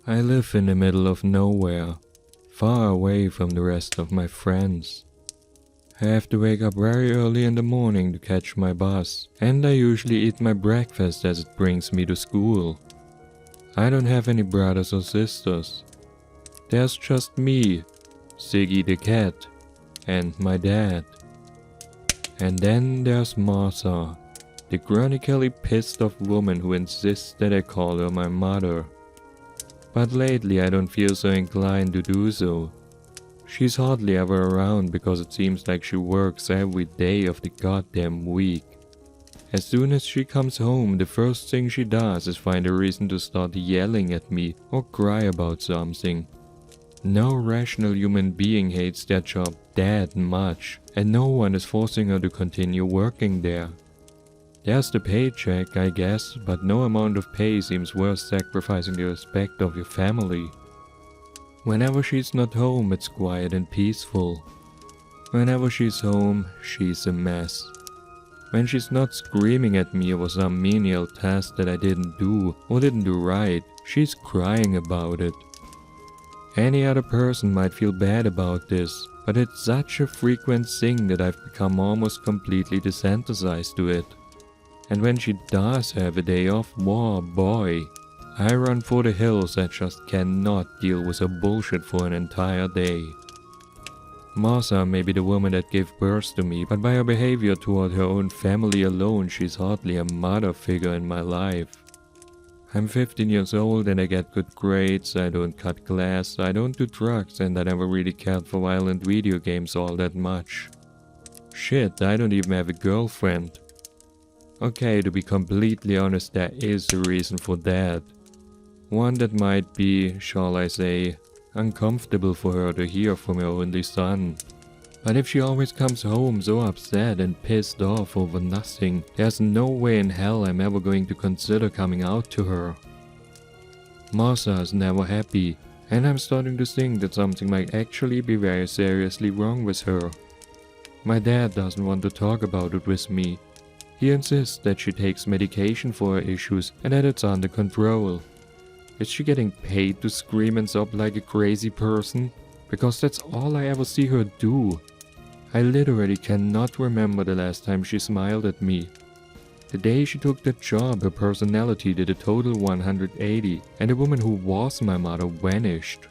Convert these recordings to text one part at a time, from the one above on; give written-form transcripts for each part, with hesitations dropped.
I live in the middle of nowhere, far away from the rest of my friends. I have to wake up very early in the morning to catch my bus, and I usually eat my breakfast as it brings me to school. I don't have any brothers or sisters. There's just me, Siggy the cat, and my dad. And then there's Martha, the chronically pissed off woman who insists that I call her my mother. But lately I don't feel so inclined to do so. She's hardly ever around because it seems like she works every day of the goddamn week. As soon as she comes home, the first thing she does is find a reason to start yelling at me or cry about something. No rational human being hates their job that much, and no one is forcing her to continue working there. There's the paycheck, I guess, but no amount of pay seems worth sacrificing the respect of your family. Whenever she's not home, it's quiet and peaceful. Whenever she's home, she's a mess. When she's not screaming at me over some menial task that I didn't do or didn't do right, she's crying about it. Any other person might feel bad about this, but it's such a frequent thing that I've become almost completely desensitized to it. And when she does have a day off, whoa boy, I run for the hills. I just cannot deal with her bullshit for an entire day. Martha may be the woman that gave birth to me, but by her behavior toward her own family alone, she's hardly a mother figure in my life. I'm 15 years old and I get good grades, I don't cut glass, I don't do drugs, and I never really cared for violent video games all that much. Shit, I don't even have a girlfriend. Okay, to be completely honest, there is a reason for that. One that might be, shall I say, uncomfortable for her to hear from her only son. But if she always comes home so upset and pissed off over nothing, there's no way in hell I'm ever going to consider coming out to her. Martha is never happy, and I'm starting to think that something might actually be very seriously wrong with her. My dad doesn't want to talk about it with me. He insists that she takes medication for her issues and that it's under control. Is she getting paid to scream and sob like a crazy person? Because that's all I ever see her do. I literally cannot remember the last time she smiled at me. The day she took that job, her personality did a total 180, and the woman who was my mother vanished.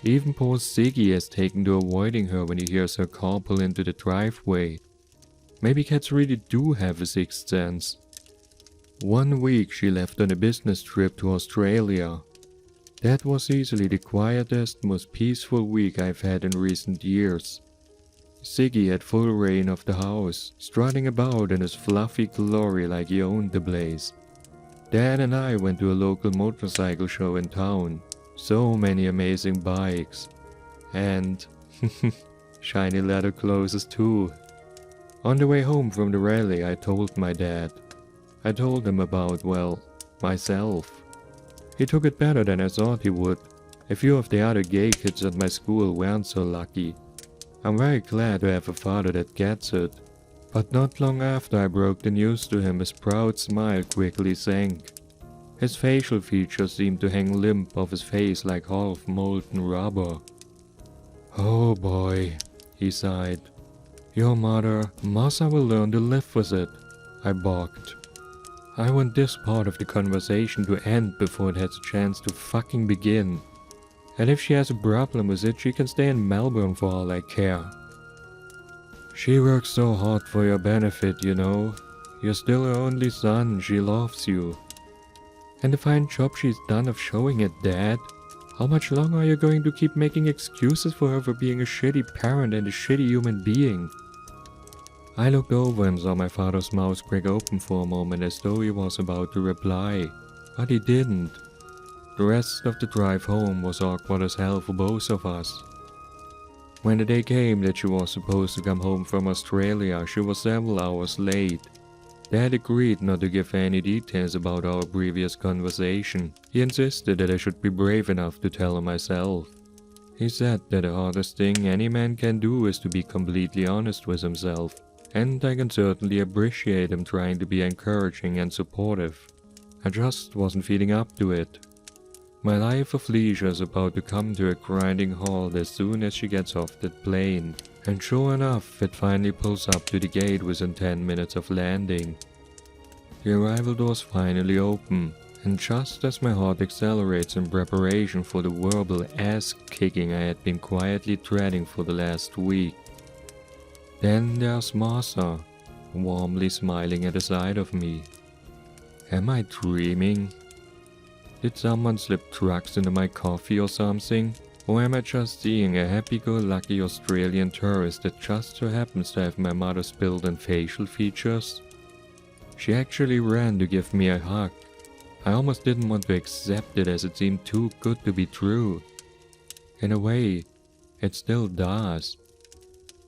Even poor Siggy has taken to avoiding her when he hears her car pull into the driveway. Maybe cats really do have a sixth sense. One week she left on a business trip to Australia. That was easily the quietest, most peaceful week I've had in recent years. Siggy had full reign of the house, strutting about in his fluffy glory like he owned the place. Dad and I went to a local motorcycle show in town. So many amazing bikes. And shiny leather clothes too. On the way home from the rally, I told my dad. I told him about, well, myself. He took it better than I thought he would. A few of the other gay kids at my school weren't so lucky. I'm very glad to have a father that gets it. But not long after I broke the news to him, his proud smile quickly sank. His facial features seemed to hang limp off his face like half molten rubber. Oh boy, he sighed. Your mother, Martha will learn to live with it, I barked. I want this part of the conversation to end before it has a chance to fucking begin. And if she has a problem with it, she can stay in Melbourne for all I care. She works so hard for your benefit, you know. You're still her only son, she loves you. And the fine job she's done of showing it, Dad. How much longer are you going to keep making excuses for her for being a shitty parent and a shitty human being? I looked over and saw my father's mouth crack open for a moment as though he was about to reply, but he didn't. The rest of the drive home was awkward as hell for both of us. When the day came that she was supposed to come home from Australia, she was several hours late. Dad agreed not to give any details about our previous conversation. He insisted that I should be brave enough to tell her myself. He said that the hardest thing any man can do is to be completely honest with himself, and I can certainly appreciate him trying to be encouraging and supportive. I just wasn't feeling up to it. My life of leisure is about to come to a grinding halt as soon as she gets off that plane, and sure enough, it finally pulls up to the gate within 10 minutes of landing. The arrival doors finally open, and just as my heart accelerates in preparation for the verbal ass-kicking I had been quietly dreading for the last week, then there's Martha, warmly smiling at the side of me. Am I dreaming? Did someone slip drugs into my coffee or something? Or am I just seeing a happy-go-lucky Australian tourist that just so happens to have my mother's build and facial features? She actually ran to give me a hug. I almost didn't want to accept it as it seemed too good to be true. In a way, it still does.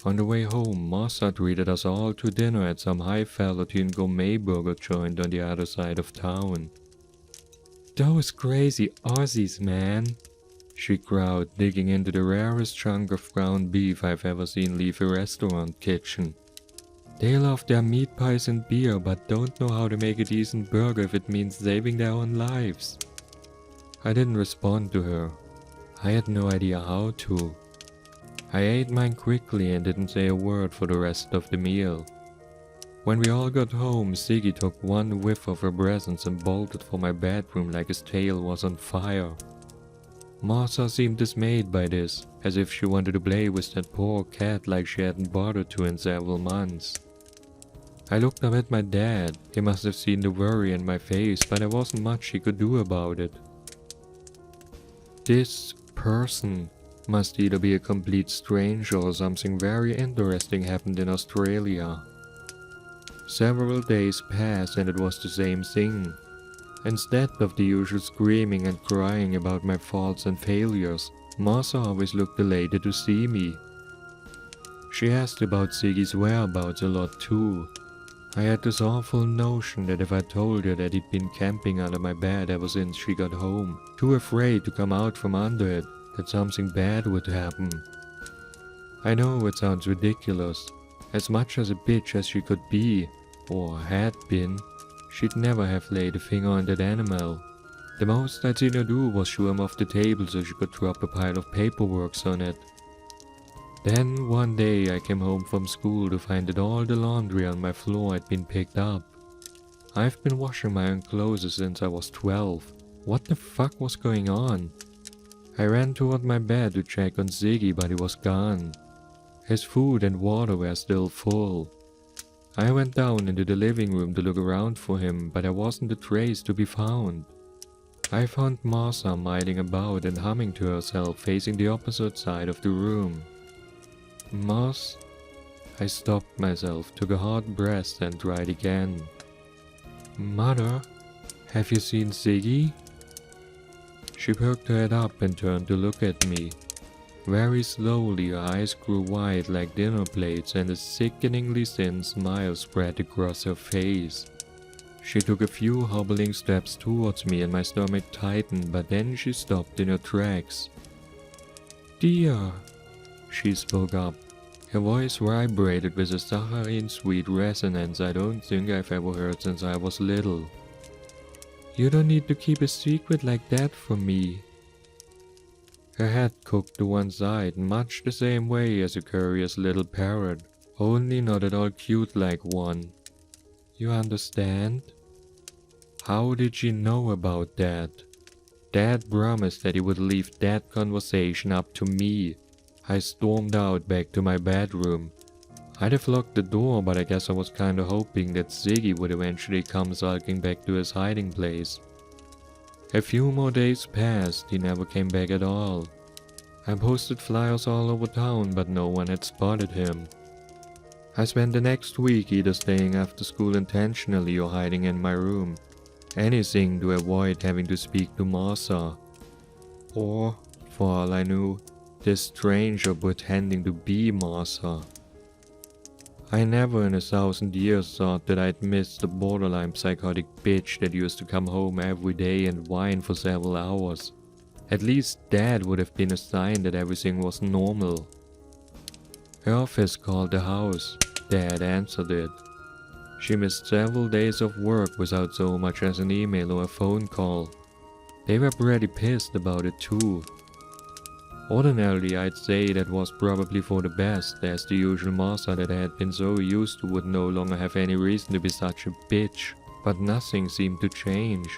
On the way home, Martha treated us all to dinner at some high-falutin gourmet burger joint on the other side of town. "Those crazy Aussies, man," she growled, digging into the rarest chunk of ground beef I've ever seen leave a restaurant kitchen. "They love their meat pies and beer, but don't know how to make a decent burger if it means saving their own lives." I didn't respond to her. I had no idea how to. I ate mine quickly and didn't say a word for the rest of the meal. When we all got home, Ziggy took one whiff of her presents and bolted for my bedroom like his tail was on fire. Martha seemed dismayed by this, as if she wanted to play with that poor cat like she hadn't bothered to in several months. I looked up at my dad. He must have seen the worry in my face, but there wasn't much he could do about it. This person must either be a complete stranger or something very interesting happened in Australia. Several days passed and it was the same thing. Instead of the usual screaming and crying about my faults and failures, Martha always looked elated to see me. She asked about Ziggy's whereabouts a lot too. I had this awful notion that if I told her that he'd been camping under my bed ever since she got home, too afraid to come out from under it, that something bad would happen. I know it sounds ridiculous. As much as a bitch as she could be, or had been, she'd never have laid a finger on that animal. The most I'd seen her do was shoo him off the table so she could drop a pile of paperwork on it. Then one day I came home from school to find that all the laundry on my floor had been picked up. I've been washing my own clothes since I was 12. What the fuck was going on? I ran toward my bed to check on Ziggy, but he was gone. His food and water were still full. I went down into the living room to look around for him, but there wasn't a trace to be found. I found Martha milling about and humming to herself facing the opposite side of the room. "Mars?" I stopped myself, took a hard breath and tried again. "Mother, have you seen Ziggy?" She perked her head up and turned to look at me. Very slowly her eyes grew wide like dinner plates and a sickeningly thin smile spread across her face. She took a few hobbling steps towards me and my stomach tightened, but then she stopped in her tracks. "Dear," she spoke up. Her voice vibrated with a saccharine sweet resonance I don't think I've ever heard since I was little. "You don't need to keep a secret like that from me." Her head cocked to one side, much the same way as a curious little parrot, only not at all cute like one. "You understand?" How did she know about that? Dad promised that he would leave that conversation up to me. I stormed out back to my bedroom. I'd have locked the door, but I guess I was kinda hoping that Ziggy would eventually come sulking back to his hiding place. A few more days passed, he never came back at all. I posted flyers all over town, but no one had spotted him. I spent the next week either staying after school intentionally or hiding in my room. Anything to avoid having to speak to Martha. Or, for all I knew, this stranger pretending to be Martha. I never in 1,000 years thought that I'd miss the borderline psychotic bitch that used to come home every day and whine for several hours. At least that would have been a sign that everything was normal. Her office called the house. Dad answered it. She missed several days of work without so much as an email or a phone call. They were pretty pissed about it too. Ordinarily, I'd say that was probably for the best, as the usual Martha that I had been so used to would no longer have any reason to be such a bitch, but nothing seemed to change.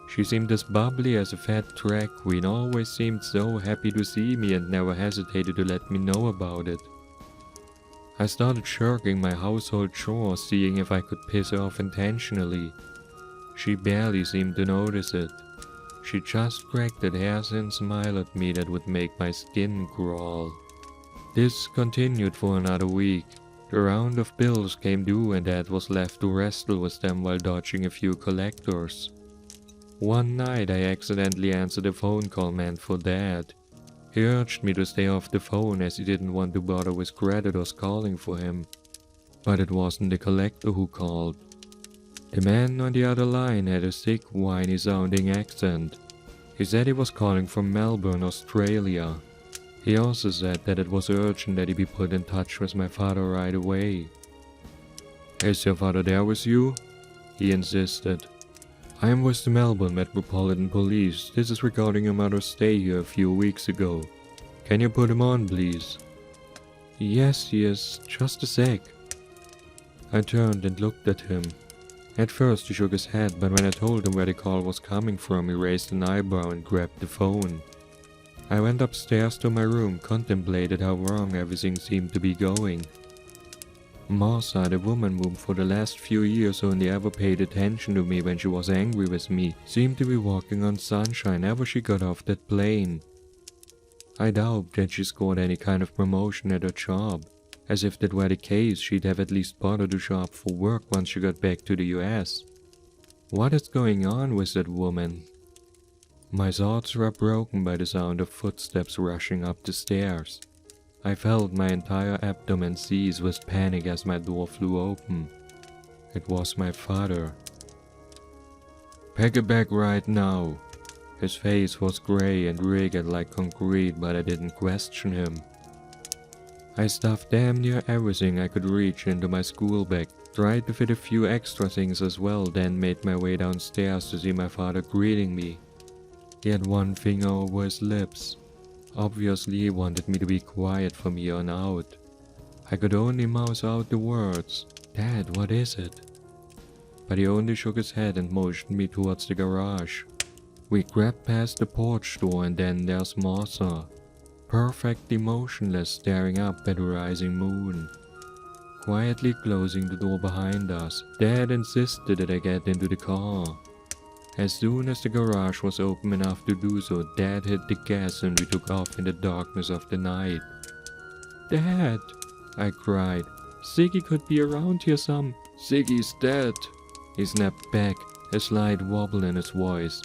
She seemed as bubbly as a fat drag queen, always seemed so happy to see me and never hesitated to let me know about it. I started shirking my household chores, seeing if I could piss her off intentionally. She barely seemed to notice it. She just cracked that hair-thin smile at me that would make my skin crawl. This continued for another week. The round of bills came due and Dad was left to wrestle with them while dodging a few collectors. One night I accidentally answered a phone call meant for Dad. He urged me to stay off the phone as he didn't want to bother with creditors calling for him. But it wasn't the collector who called. The man on the other line had a thick, whiny-sounding accent. He said he was calling from Melbourne, Australia. He also said that it was urgent that he be put in touch with my father right away. "Is your father there with you?" he insisted. "I am with the Melbourne Metropolitan Police. This is regarding your mother's stay here a few weeks ago. Can you put him on, please?" "Yes, just a sec." I turned and looked at him. At first he shook his head, but when I told him where the call was coming from, he raised an eyebrow and grabbed the phone. I went upstairs to my room, contemplated how wrong everything seemed to be going. Martha, the woman whom for the last few years only ever paid attention to me when she was angry with me, seemed to be walking on sunshine ever she got off that plane. I doubt that she scored any kind of promotion at her job. As if that were the case, she'd have at least bothered to show up for work once she got back to the US. What is going on with that woman? My thoughts were broken by the sound of footsteps rushing up the stairs. I felt my entire abdomen seize with panic as my door flew open. It was my father. "Pack a bag right now." His face was grey and rigid like concrete, but I didn't question him. I stuffed damn near everything I could reach into my school bag, tried to fit a few extra things as well, then made my way downstairs to see my father greeting me. He had one finger over his lips. Obviously he wanted me to be quiet from here on out. I could only mouth out the words, "Dad, what is it?" But he only shook his head and motioned me towards the garage. We grabbed past the porch door and then there's Martha, perfectly motionless, staring up at the rising moon. Quietly closing the door behind us, Dad insisted that I get into the car. As soon as the garage was open enough to do so, Dad hit the gas and we took off in the darkness of the night. "Dad!" I cried. "Ziggy could be around here some." "Ziggy's dead," he snapped back, a slight wobble in his voice.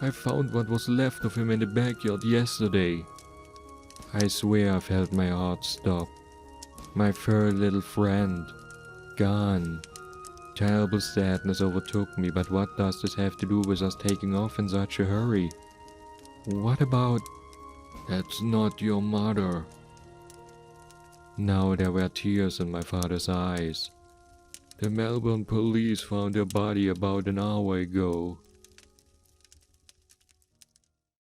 I found what was left of him in the backyard yesterday." I swear I felt my heart stop. My furry little friend, gone. Terrible sadness overtook me, but what does this have to do with us taking off in such a hurry? What about... "That's not your mother." Now there were tears in my father's eyes. "The Melbourne police found her body about an hour ago."